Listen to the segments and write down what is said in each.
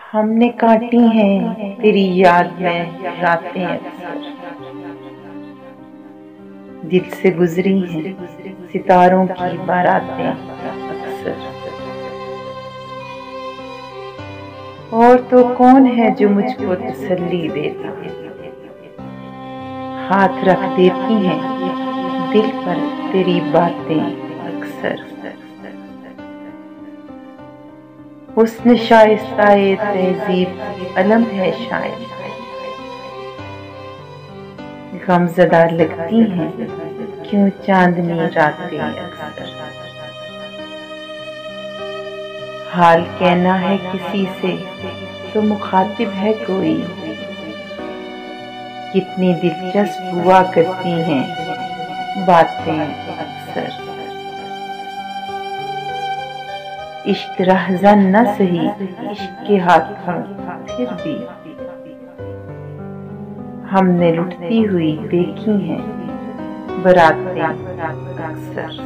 हमने काटी हैं तेरी याद में रातें अक्सर, दिल से गुजरी हैं सितारों की बारातें अक्सर। और तो कौन है जो मुझको तसल्ली देता, हाथ रख देती हैं दिल पर तेरी बातें अक्सर। हुस्न शाइस्ताए तहजीब अलम है शायद, गमज़दा लगती हैं क्यों चांदनी रातें अक्सर। हाल कहना है किसी से तो मुखातिब है कोई, कितनी दिलचस्प हुआ करती हैं बातें अक्सर। इश्क रहज़न न सही इश्क के हाथों फिर भी हमने लुटती हुई देखी हैं बरातें अक्सर।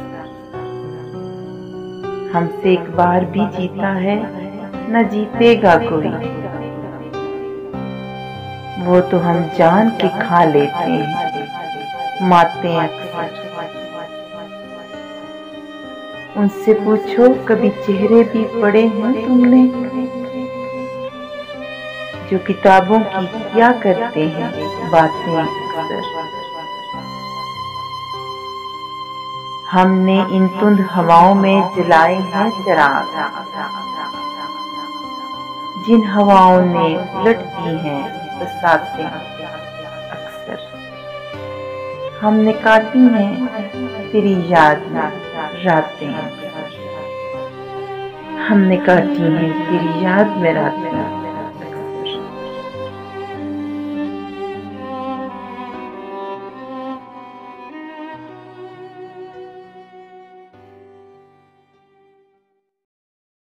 हमसे एक बार भी जीता है न जीतेगा कोई, वो तो हम जान के खा लेते हैं मातें अक्सर। उनसे पूछो कभी चेहरे भी पढ़े हैं तुमने, जो किताबों की क्या करते हैं बातें अक्सर। हमने इन तुंद हवाओं में जलाए हैं चिराग, जिन हवाओं ने उलट दी हैं बसातें अक्सर। हमने काटी हैं तेरी याद में रातें, हमने काटी हैं तेरी याद में रातें।